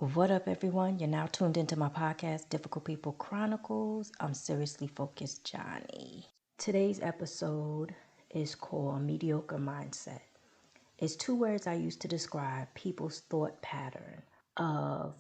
What up, everyone? You're now tuned into my podcast, Difficult People Chronicles. I'm Seriously Focused Johnnie. Today's episode is called Mediocre Mindset. It's two words I use to describe people's thought pattern of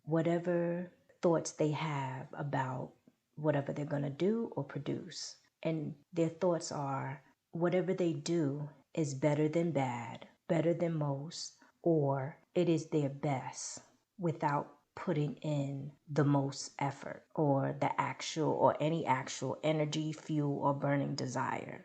whatever thoughts they have about whatever they're going to do or produce. And their thoughts are whatever they do is better than bad, better than most, or it is their best without putting in the most effort or the actual or any actual energy, fuel, or burning desire.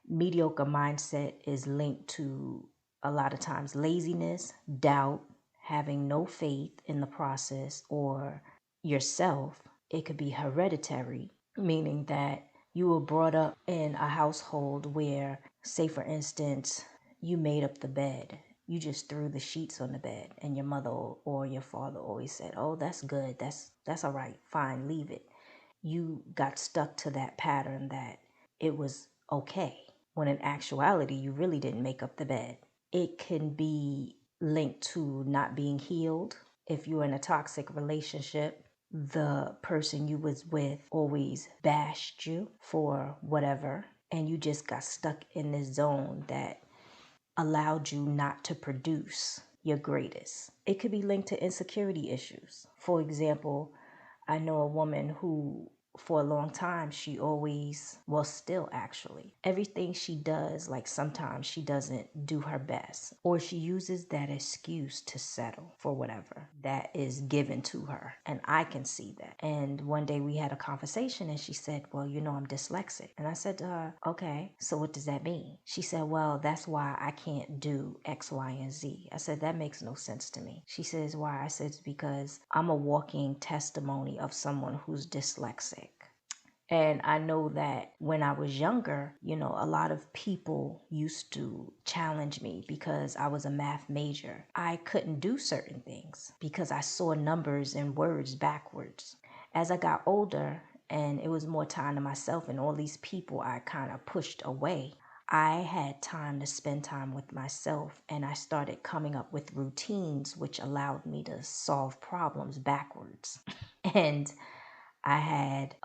Mediocre mindset is linked to a lot of times laziness, doubt, having no faith in the process or yourself. It could be hereditary, meaning that you were brought up in a household where, say for instance, you made up the bed. You just threw the sheets on the bed and your mother or your father always said, "Oh, that's good. That's all right. Fine, leave it." You got stuck to that pattern that it was okay, when in actuality, you really didn't make up the bed. It can be linked to not being healed. If you're in a toxic relationship, the person you was with always bashed you for whatever, and you just got stuck in this zone that allowed you not to produce your greatest. It could be linked to insecurity issues. For example, I know a woman who, for a long time, she always, well, still actually, everything she does, like sometimes she doesn't do her best, or she uses that excuse to settle for whatever that is given to her. And I can see that. And one day we had a conversation and she said, "Well, I'm dyslexic." And I said to her, "Okay, so what does that mean?" She said, "Well, that's why I can't do X, Y, and Z." I said, "That makes no sense to me." She says, "Why?" I said, "It's because I'm a walking testimony of someone who's dyslexic." And I know that when I was younger, a lot of people used to challenge me because I was a math major. I couldn't do certain things because I saw numbers and words backwards. As I got older and it was more time to myself and all these people I kind of pushed away, I had time to spend time with myself, and I started coming up with routines which allowed me to solve problems backwards. And I had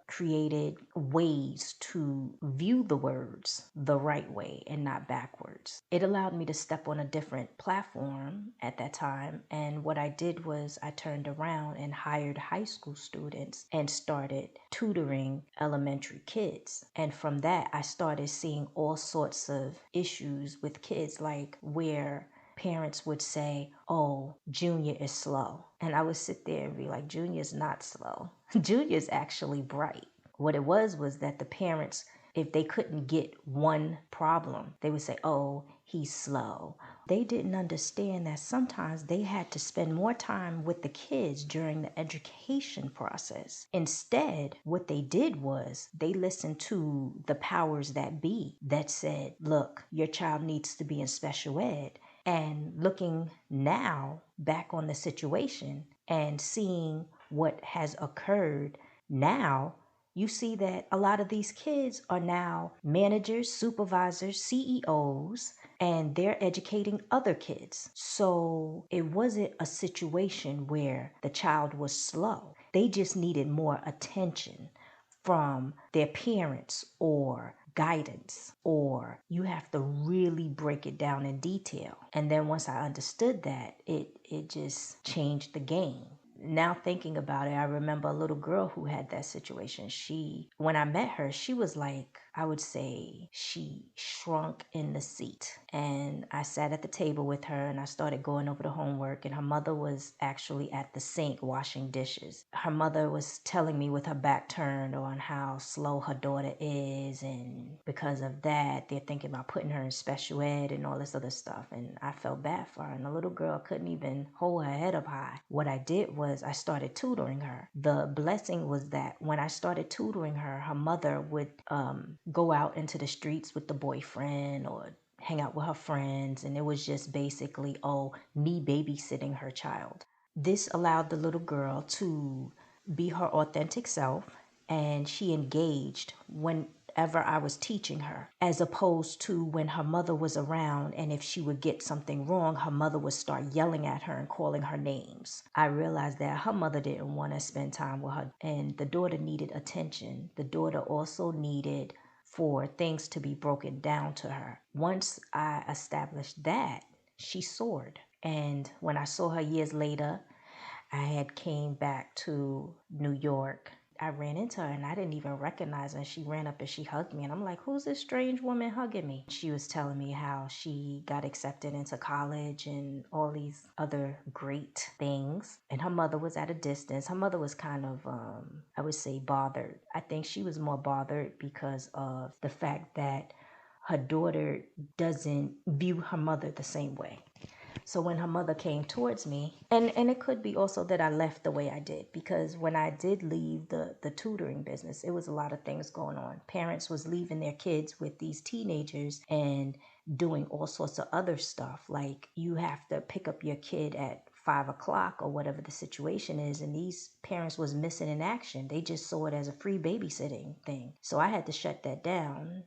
created ways to view the words the right way and not backwards. It allowed me to step on a different platform at that time. And what I did was I turned around and hired high school students and started tutoring elementary kids. And from that, I started seeing all sorts of issues with kids, like where parents would say, "Oh, Junior is slow." And I would sit there and be like, "Junior's not slow. Junior's actually bright." What it was that the parents, if they couldn't get one problem, they would say, "Oh, he's slow." They didn't understand that sometimes they had to spend more time with the kids during the education process. Instead, what they did was they listened to the powers that be that said, "Look, your child needs to be in special ed." And looking now back on the situation and seeing what has occurred now, you see that a lot of these kids are now managers, supervisors, CEOs, and they're educating other kids. So it wasn't a situation where the child was slow. They just needed more attention from their parents or guidance, or you have to really break it down in detail. And then once I understood that, it just changed the game. Now thinking about it, I remember a little girl who had that situation. When I met her, she was like, I would say she shrunk in the seat. And I sat at the table with her and I started going over the homework, and her mother was actually at the sink washing dishes. Her mother was telling me with her back turned on how slow her daughter is, and because of that, they're thinking about putting her in special ed and all this other stuff. And I felt bad for her, and the little girl couldn't even hold her head up high. What I did was I started tutoring her. The blessing was that when I started tutoring her, her mother would go out into the streets with the boyfriend or hang out with her friends, and it was just basically, me babysitting her child. This allowed the little girl to be her authentic self, and she engaged. When whatever I was teaching her, as opposed to when her mother was around, and if she would get something wrong, her mother would start yelling at her and calling her names. I realized that her mother didn't want to spend time with her, and the daughter needed attention. The daughter also needed for things to be broken down to her. Once I established that, she soared. And when I saw her years later, I had came back to New York. I ran into her and I didn't even recognize her. She ran up and she hugged me. And I'm like, who's this strange woman hugging me? She was telling me how she got accepted into college and all these other great things. And her mother was at a distance. Her mother was kind of, I would say, bothered. I think she was more bothered because of the fact that her daughter doesn't view her mother the same way. So when her mother came towards me, and it could be also that I left the way I did, because when I did leave the tutoring business, it was a lot of things going on. Parents was leaving their kids with these teenagers and doing all sorts of other stuff. Like you have to pick up your kid at 5 o'clock or whatever the situation is, and these parents was missing in action. They just saw it as a free babysitting thing. So I had to shut that down.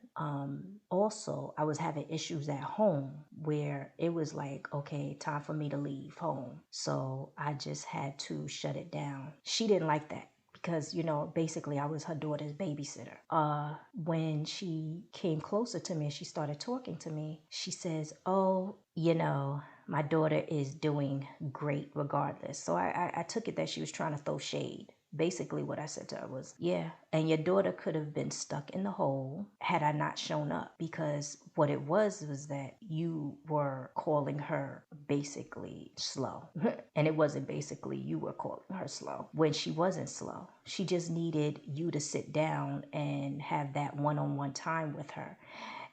Also, I was having issues at home where it was like, okay, time for me to leave home. So I just had to shut it down. She didn't like that, because, basically I was her daughter's babysitter. When she came closer to me and she started talking to me, she says, oh, my daughter is doing great regardless. So I took it that she was trying to throw shade. Basically what I said to her was, yeah, and your daughter could have been stuck in the hole had I not shown up, because what it was that you were calling her basically slow. And it wasn't basically you were calling her slow when she wasn't slow. She just needed you to sit down and have that one-on-one time with her.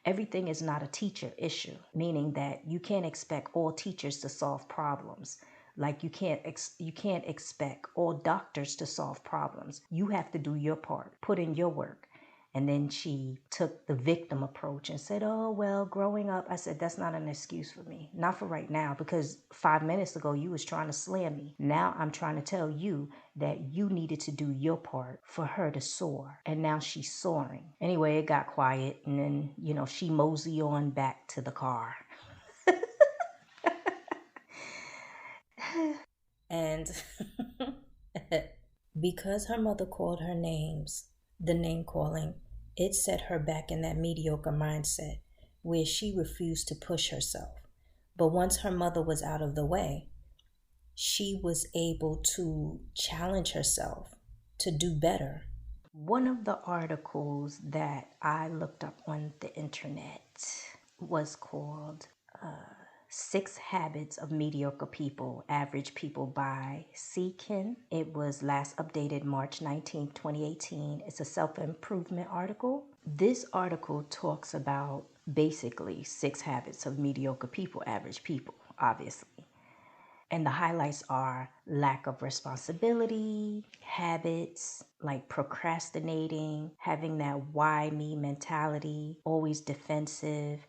Everything is not a teacher issue, meaning that you can't expect all teachers to solve problems. Like you can't expect all doctors to solve problems. You have to do your part, put in your work. And then she took the victim approach and said, oh, well, growing up, I said, that's not an excuse for me. Not for right now, because 5 minutes ago, you was trying to slam me. Now I'm trying to tell you that you needed to do your part for her to soar. And now she's soaring. Anyway, it got quiet. And then, she mosey on back to the car. And because her mother called her names, the name calling, it set her back in that mediocre mindset where she refused to push herself. But once her mother was out of the way, she was able to challenge herself to do better. One of the articles that I looked up on the internet was called 6 Habits of Mediocre People, Average People by Seekin. It was last updated March 19, 2018. It's a self-improvement article. This article talks about basically 6 habits of mediocre people, average people, obviously. And the highlights are lack of responsibility, habits like procrastinating, having that why me mentality, always defensive.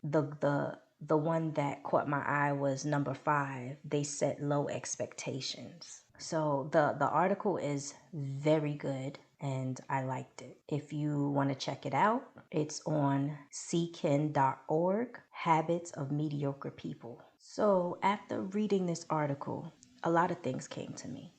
The one that caught my eye was number 5. They set low expectations. So the article is very good and I liked it. If you want to check it out, it's on seekin.org, Habits of Mediocre People. So after reading this article, a lot of things came to me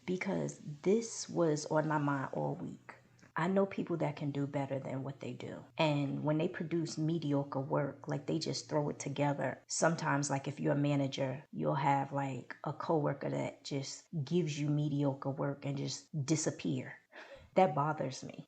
because this was on my mind all week. I know people that can do better than what they do. And when they produce mediocre work, like they just throw it together. Sometimes, like if you're a manager, you'll have like a coworker that just gives you mediocre work and just disappear. That bothers me.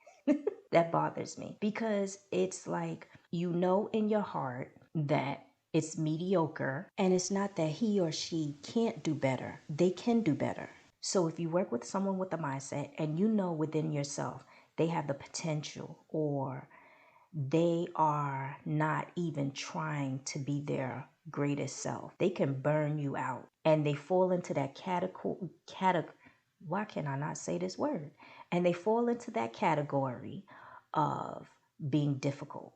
That bothers me because it's like, in your heart that it's mediocre, and it's not that he or she can't do better. They can do better. So if you work with someone with a mindset and you know within yourself they have the potential, or they are not even trying to be their greatest self, they can burn you out, and they fall into that why can I not say this word? And they fall into that category of being difficult.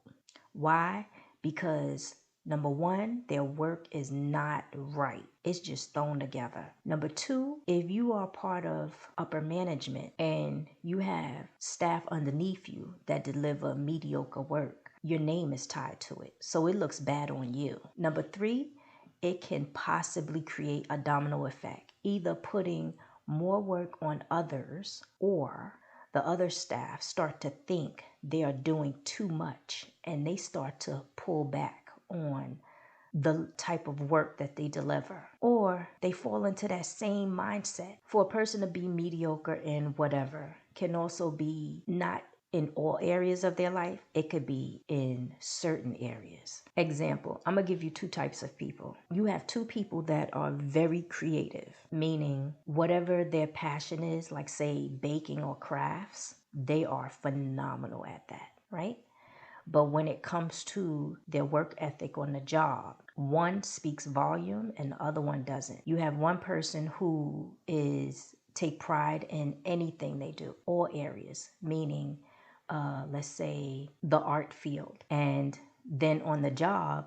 Why? Because Number one, their work is not right. It's just thrown together. Number two, if you are part of upper management and you have staff underneath you that deliver mediocre work, your name is tied to it. So it looks bad on you. Number three, it can possibly create a domino effect, either putting more work on others or the other staff start to think they are doing too much and they start to pull back on the type of work that they deliver. Or they fall into that same mindset. For a person to be mediocre in whatever can also be not in all areas of their life. It could be in certain areas. Example, I'm going to give you two types of people. You have two people that are very creative, meaning whatever their passion is, like say baking or crafts, they are phenomenal at that, right? But when it comes to their work ethic on the job, one speaks volume and the other one doesn't. You have one person who take pride in anything they do, all areas, meaning let's say the art field. And then on the job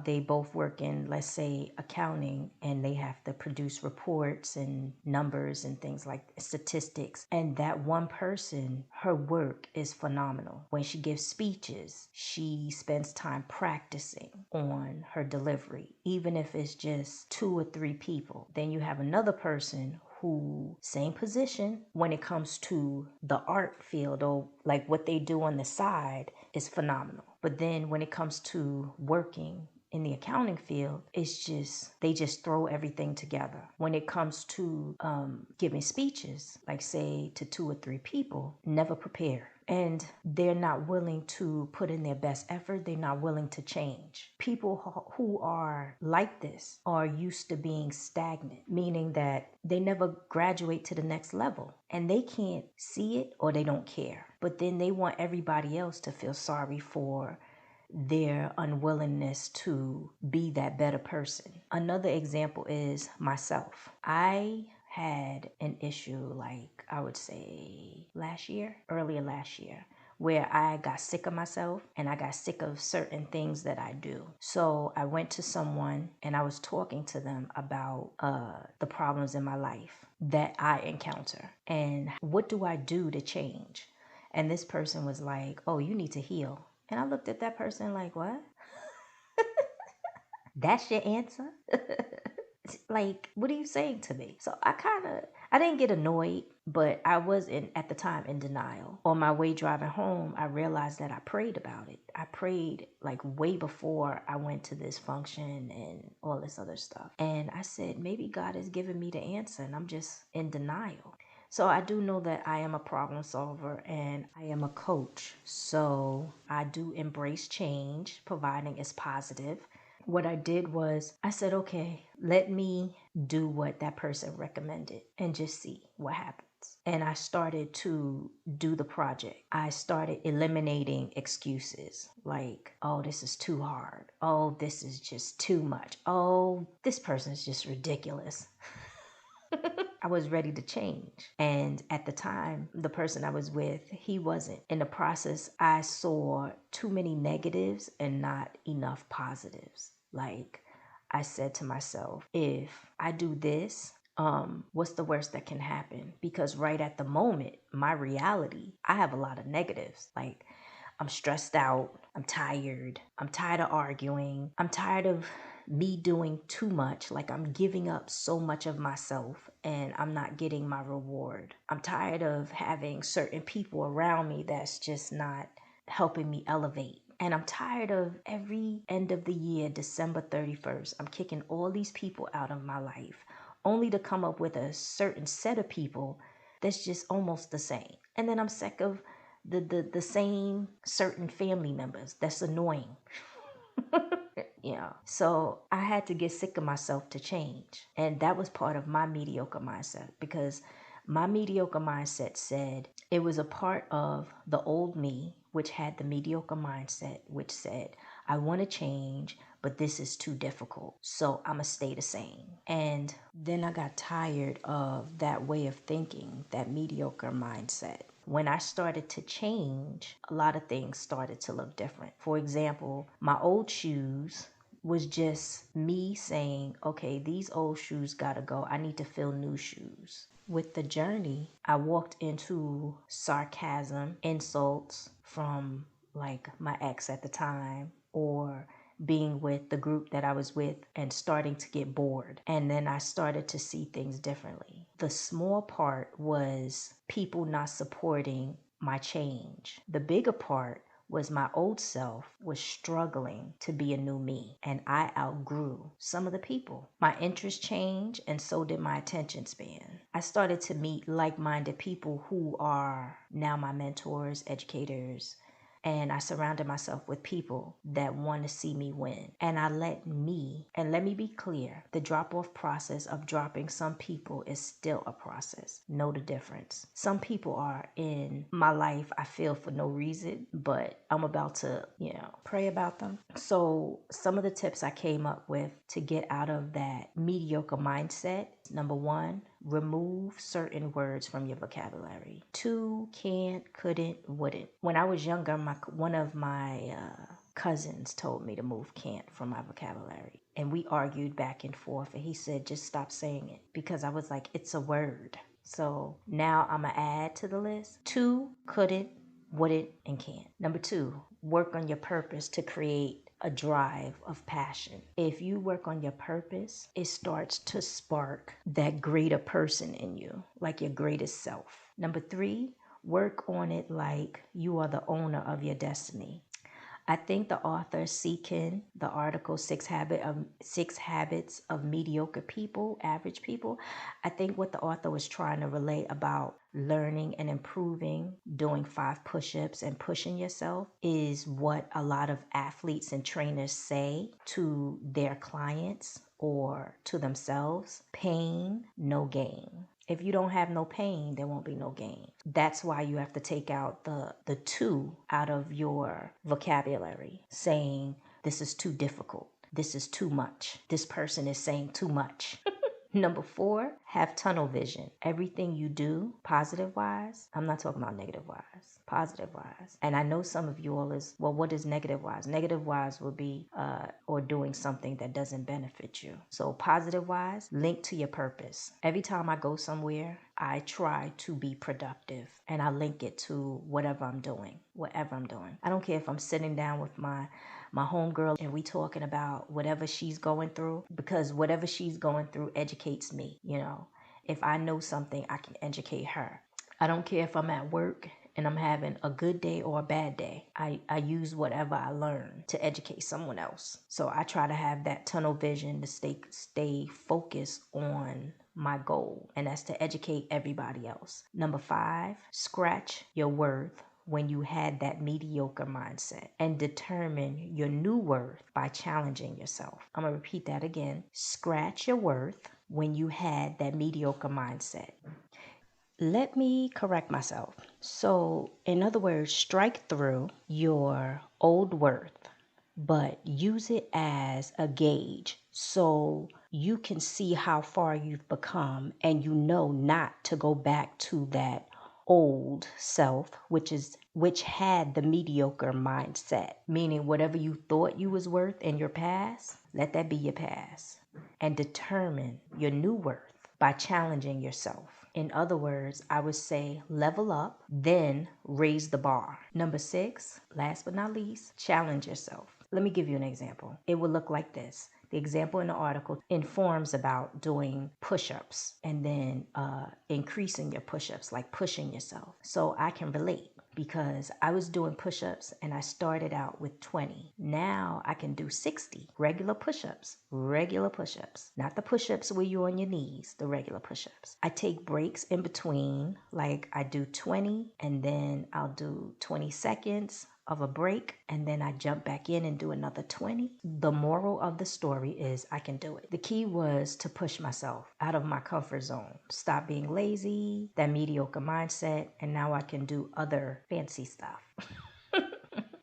they both work in, let's say, accounting, and they have to produce reports and numbers and things like statistics. And that one person, her work is phenomenal. When she gives speeches, she spends time practicing on her delivery, even if it's just 2 or 3 people. Then you have another person who, same position, when it comes to the art field or like what they do on the side is phenomenal. But then when it comes to working in the accounting field, it's just, they just throw everything together. When it comes to giving speeches, like say to 2 or 3 people, never prepare. And they're not willing to put in their best effort. They're not willing to change. People who are like this are used to being stagnant, meaning that they never graduate to the next level. And they can't see it or they don't care. But then they want everybody else to feel sorry for their unwillingness to be that better person. Another example is myself. I had an issue, like I would say earlier last year, where I got sick of myself and I got sick of certain things that I do. So I went to someone and I was talking to them about the problems in my life that I encounter and what do I do to change. And this person was like, oh, you need to heal. And I looked at that person like, what? That's your answer? Like, what are you saying to me? So I didn't get annoyed, but I was at the time in denial. On my way driving home, I realized that I prayed about it. I prayed like way before I went to this function and all this other stuff. And I said, maybe God has given me the answer and I'm just in denial. So I do know that I am a problem solver and I am a coach. So I do embrace change, providing it's positive. What I did was I said, okay, let me do what that person recommended and just see what happens. And I started to do the project. I started eliminating excuses like, oh, this is too hard. Oh, this is just too much. Oh, this person is just ridiculous. I was ready to change. And at the time, the person I was with, he wasn't. In the process, I saw too many negatives and not enough positives. Like I said to myself, if I do this, what's the worst that can happen? Because right at the moment, my reality, I have a lot of negatives. Like I'm stressed out. I'm tired. I'm tired of arguing. I'm tired of me doing too much. Like I'm giving up so much of myself and I'm not getting my reward. I'm tired of having certain people around me that's just not helping me elevate. And I'm tired of every end of the year, December 31st, I'm kicking all these people out of my life only to come up with a certain set of people that's just almost the same. And then I'm sick of the same certain family members that's annoying. So I had to get sick of myself to change. And that was part of my mediocre mindset, because my mediocre mindset said it was a part of the old me, which had the mediocre mindset, which said, I want to change, but this is too difficult, so I'm going to stay the same. And then I got tired of that way of thinking, that mediocre mindset. when I started to change, a lot of things started to look different. For example, my old shoes was just me saying, okay, these old shoes gotta go. I need to fill new shoes. With the journey, I walked into sarcasm, insults from like my ex at the time, or being with the group that I was with and starting to get bored. And then I started to see things differently. The small part was people not supporting my change. The bigger part was my old self was struggling to be a new me, and I outgrew some of the people. My interests changed, and so did my attention span. I started to meet like-minded people who are now my mentors, educators, and I surrounded myself with people that want to see me win. And let me be clear, the drop-off process of dropping some people is still a process. Know the difference. Some people are in my life, I feel, for no reason, but I'm about to, pray about them. So some of the tips I came up with to get out of that mediocre mindset: number one, remove certain words from your vocabulary. 2, can't, couldn't, wouldn't. When I was younger, one of my cousins told me to move can't from my vocabulary. And we argued back and forth, and he said, just stop saying it, because I was like, it's a word. So now I'm going to add to the list: 2, couldn't, wouldn't, and can't. Number 2, work on your purpose to create a drive of passion. If you work on your purpose, it starts to spark that greater person in you, like your greatest self. Number 3, work on it like you are the owner of your destiny. I think the author Seekin, the article Six Habits of Mediocre People, Average People, I think what the author was trying to relate about learning and improving, doing 5 push-ups and pushing yourself, is what a lot of athletes and trainers say to their clients or to themselves: pain, no gain. If you don't have no pain, there won't be no gain. That's why you have to take out the 2 out of your vocabulary, saying this is too difficult, this is too much, this person is saying too much. Number 4, have tunnel vision. Everything you do, positive wise, I'm not talking about negative wise, positive wise. And I know some of you all is, well, what is negative wise? Negative wise will be or doing something that doesn't benefit you. So positive wise, link to your purpose. Every time I go somewhere, I try to be productive, and I link it to whatever I'm doing. I don't care if I'm sitting down with my homegirl and we talking about whatever she's going through, because whatever she's going through educates me. If I know something, I can educate her. I don't care if I'm at work and I'm having a good day or a bad day. I use whatever I learn to educate someone else. So I try to have that tunnel vision to stay focused on my goal, and that's to educate everybody else. Number 5, scratch your worth when you had that mediocre mindset, and determine your new worth by challenging yourself. I'm going to repeat that again. Scratch your worth when you had that mediocre mindset. Let me correct myself. So, in other words, strike through your old worth, but use it as a gauge so you can see how far you've become, and you know not to go back to that old self, which had the mediocre mindset, meaning whatever you thought you was worth in your past, let that be your past, and determine your new worth by challenging yourself. In other words, I would say level up, then raise the bar. Number 6, last but not least, challenge yourself. Let me give you an example. It would look like this. The example in the article informs about doing push-ups and then increasing your push-ups, like pushing yourself. So I can relate, because I was doing push-ups and I started out with 20. Now I can do 60 regular push-ups, not the push-ups where you're on your knees, the regular push-ups. I take breaks in between, like I do 20 and then I'll do 20 seconds of a break, and then I jump back in and do another 20. The moral of the story is I can do it. The key was to push myself out of my comfort zone, stop being lazy, that mediocre mindset, and now I can do other fancy stuff.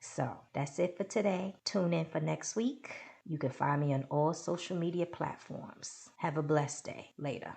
So that's it for today. Tune in for next week. You can find me on all social media platforms. Have a blessed day. Later.